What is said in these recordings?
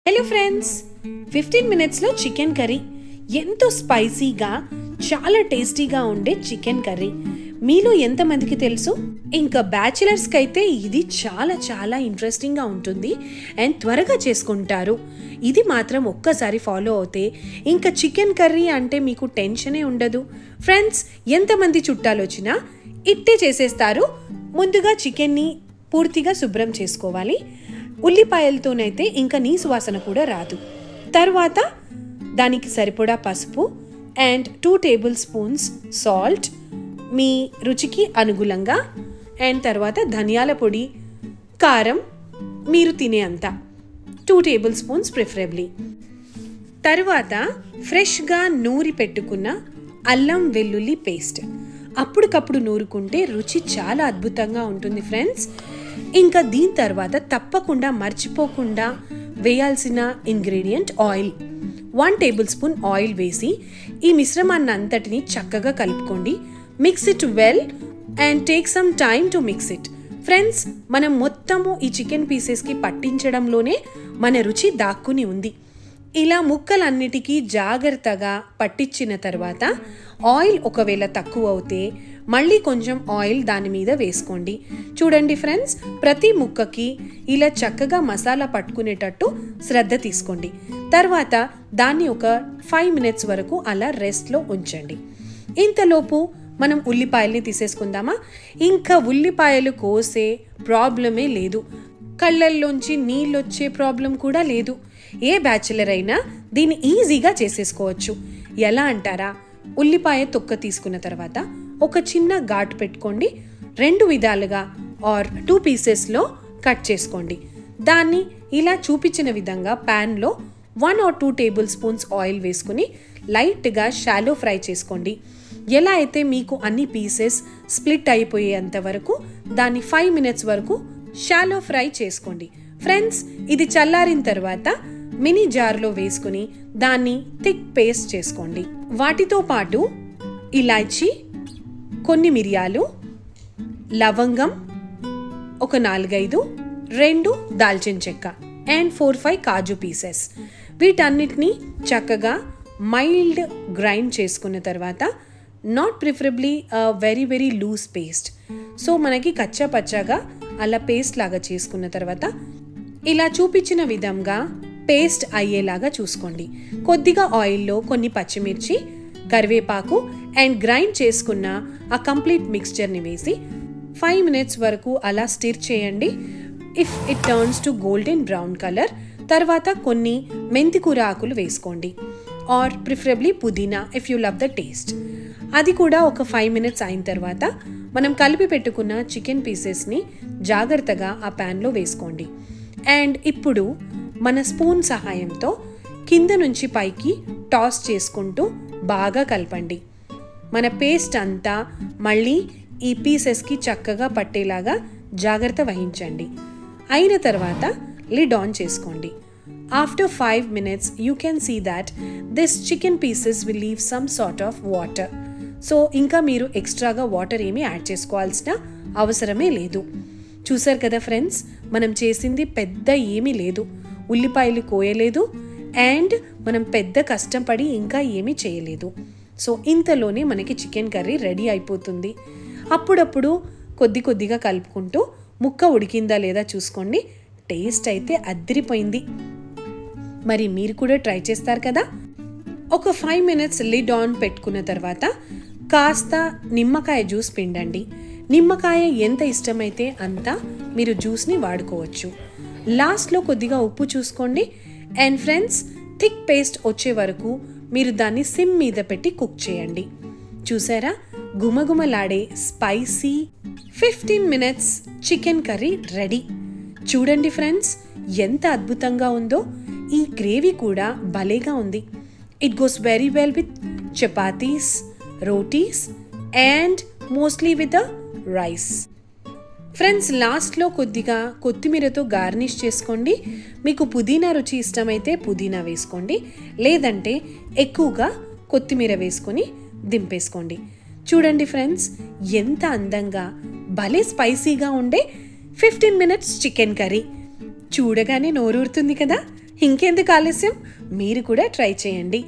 Hello friends, 15 మినిట్స్లో chicken curry. ఎంతో స్పైసీగా చాలా టేస్టీగా ఉండే చికెన్ కర్రీ మీలో ఎంతమందికి తెలుసు? ఇంకా బ్యాచిలర్స్కి అయితే ఇది చాలా చాలా ఇంట్రెస్టింగ్గా ఉంటుంది అండ్ త్వరగా చేసుకుంటారు. ఇది మాత్రం ఒక్కసారి ఫాలో అవుతే ఇంకా చికెన్ కర్రీ అంటే మీకు టెన్షనే ఉండదు. ఫ్రెండ్స్, ఎంతమంది చుట్టాలు వచ్చినా ఇట్టే చేసేస్తారు. ముందుగా చికెన్ని పూర్తిగా శుభ్రం చేసుకోవాలి. ఉల్లిపాయలతోనైతే ఇంకా నీసు వాసన కూడా రాదు. తర్వాత దానికి సరిపడా పసుపు అండ్ 2 టేబుల్ స్పూన్స్ సాల్ట్ మీ రుచికి అనుగుణంగా, అండ్ తర్వాత ధనియాల పొడి, కారం మీరు తినే అంత 2 టేబుల్ స్పూన్స్ ప్రిఫరబ్లీ. తర్వాత ఫ్రెష్గా నూరి పెట్టుకున్న అల్లం వెల్లుల్లి పేస్ట్ అప్పటికప్పుడు నూరుకుంటే రుచి చాలా అద్భుతంగా ఉంటుంది ఫ్రెండ్స్. ఇంకా దీని తర్వాత తప్పకుండా మర్చిపోకుండా వేయాల్సిన ingredient oil. 1 table spoon oil వేసి ఈ మిశ్రమాన్ని అంతటిని చక్కగా కలుపుకోండి. Mix it well and take some time to mix it. Friends, మనం మొత్తము ఈ చికెన్ పీసెస్కి పట్టించడంలోనే మన రుచి దాక్కుని ఉంది. ఇలా ముక్కలన్నిటికీ జాగ్రత్తగా పట్టించిన తర్వాత ఆయిల్ ఒకవేళ తక్కువ అవుతే మళ్ళీ కొంచెం ఆయిల్ దాని మీద వేసుకోండి. చూడండి ఫ్రెండ్స్, ప్రతి ముక్కకి ఇలా చక్కగా మసాలా పట్టుకునేటట్టు శ్రద్ధ తీసుకోండి. తర్వాత దాన్ని ఒక 5 మినిట్స్ వరకు అలా రెస్ట్లో ఉంచండి. ఇంతలోపు మనం ఉల్లిపాయల్ని తీసేసుకుందామా? ఇంకా ఉల్లిపాయలు కోసే ప్రాబ్లమే లేదు, కళ్ళల్లోంచి నీళ్ళు వచ్చే ప్రాబ్లం కూడా లేదు. ఏ బ్యాచిలర్ అయినా దీన్ని ఈజీగా చేసేసుకోవచ్చు. ఎలా అంటారా? ఉల్లిపాయ తొక్క తీసుకున్న తర్వాత ఒక చిన్న ఘాటు పెట్టుకోండి. 2 విధాలుగా ఆర్ 2 పీసెస్లో కట్ చేసుకోండి. దాన్ని ఇలా చూపించిన విధంగా ప్యాన్లో 1 or 2 టేబుల్ స్పూన్స్ ఆయిల్ వేసుకుని లైట్గా షాలో ఫ్రై చేసుకోండి. ఎలా అయితే మీకు అన్ని పీసెస్ స్ప్లిట్ అయిపోయేంత వరకు దాన్ని 5 మినిట్స్ వరకు షాలో ఫ్రై చేసుకోండి. ఫ్రెండ్స్, ఇది చల్లారిన తర్వాత మినీ జార్లో వేసుకుని దాన్ని థిక్ పేస్ట్ చేసుకోండి. వాటితో పాటు ఇలాచీ, కొన్ని మిరియాలు, లవంగం, ఒక 4-5, 2 దాల్చిన చెక్క అండ్ 4-5 కాజు పీసెస్, వీటన్నిటిని చక్కగా మైల్డ్ గ్రైండ్ చేసుకున్న తర్వాత, not preferably very very loose paste, so మనకి కచ్చా పచ్చాగా అలా పేస్ట్ లాగా చేసుకున్న తర్వాత ఇలా చూపించిన విధంగా పేస్ట్ అయ్యేలాగా చూసుకోండి. కొద్దిగా ఆయిల్లో కొన్ని పచ్చిమిర్చి, కరివేపాకు అండ్ గ్రైండ్ చేసుకున్న ఆ కంప్లీట్ మిక్స్చర్ని వేసి 5 మినిట్స్ వరకు అలా స్టిర్ చేయండి. If it turns to golden brown colour, తర్వాత కొన్ని మెంతికూర ఆకులు వేసుకోండి ఆర్ ప్రిఫరబ్లీ పుదీనా if you love the taste. అది కూడా ఒక 5 మినిట్స్ అయిన తర్వాత మనం కలిపి పెట్టుకున్న చికెన్ పీసెస్ని జాగ్రత్తగా ఆ ప్యాన్లో వేసుకోండి. అండ్ ఇప్పుడు మన స్పూన్ సహాయంతో కింద నుంచి పైకి టాస్ చేసుకుంటూ బాగా కలపండి. మన పేస్ట్ అంతా మళ్ళీ ఈ పీసెస్కి చక్కగా పట్టేలాగా జాగ్రత్త వహించండి. అయిన తర్వాత లిడ్ ఆన్ చేసుకోండి. After 5 minutes you can see that this chicken pieces will leave some sort of water. So ఇంకా మీరు ఎక్స్ట్రాగా వాటర్ ఏమీ యాడ్ చేసుకోవాల్సిన అవసరమే లేదు. చూసారు కదా ఫ్రెండ్స్, మనం చేసింది పెద్ద ఏమీ లేదు, ఉల్లిపాయలు కోయలేదు అండ్ మనం పెద్ద కష్టపడి ఇంకా ఏమీ చేయలేదు. సో ఇంతలోనే మనకి చికెన్ కర్రీ రెడీ అయిపోతుంది. అప్పుడప్పుడు కొద్ది కొద్దిగా కలుపుకుంటూ ముక్క ఉడికిందా లేదా చూసుకోండి. టేస్ట్ అయితే అదిరిపోయింది. మరి మీరు కూడా ట్రై చేస్తారు కదా? ఒక 5 మినిట్స్ లిడ్ ఆన్ పెట్టుకున్న తర్వాత కాస్త నిమ్మకాయ జ్యూస్ పిండండి. నిమ్మకాయ ఎంత ఇష్టమైతే అంత మీరు జ్యూస్ని వాడుకోవచ్చు. లాస్ట్లో కొద్దిగా ఉప్పు చూసుకోండి. అండ్ ఫ్రెండ్స్, థిక్ పేస్ట్ వచ్చే వరకు మీరు దాన్ని సిమ్ మీద పెట్టి కుక్ చేయండి. చూసారా, గుమగుమలాడే spicy 15 minutes chicken curry ready. చూడండి ఫ్రెండ్స్, ఎంత అద్భుతంగా ఉందో. ఈ గ్రేవీ కూడా భలేగా ఉంది. It goes very well with chapatis, rotis and mostly with the rice. Friends, లాస్ట్లో కొద్దిగా కొత్తిమీరతో గార్నిష్ చేసుకోండి. మీకు పుదీనా రుచి ఇష్టమైతే పుదీనా వేసుకోండి, లేదంటే ఎక్కువగా కొత్తిమీర వేసుకొని దింపేసుకోండి. చూడండి ఫ్రెండ్స్, ఎంత అందంగా భలే స్పైసీగా ఉండే 15 మినిట్స్ చికెన్ కర్రీ. చూడగానే నోరూరుతుంది కదా. ఇంకెందుకు ఆలస్యం, మీరు కూడా ట్రై చేయండి.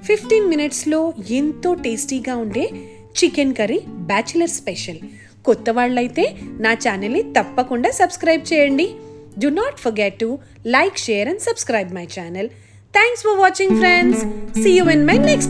15 మినిట్స్లో ఎంతో టేస్టీగా ఉండే చికెన్ కర్రీ బ్యాచిలర్ స్పెషల్. కొత్త వాళ్ళైతే నా ఛానల్ని తప్పకుండా సబ్స్క్రైబ్ చేయండి. Do not forget to like, share and subscribe my channel. Thanks for watching, friends. See you in my next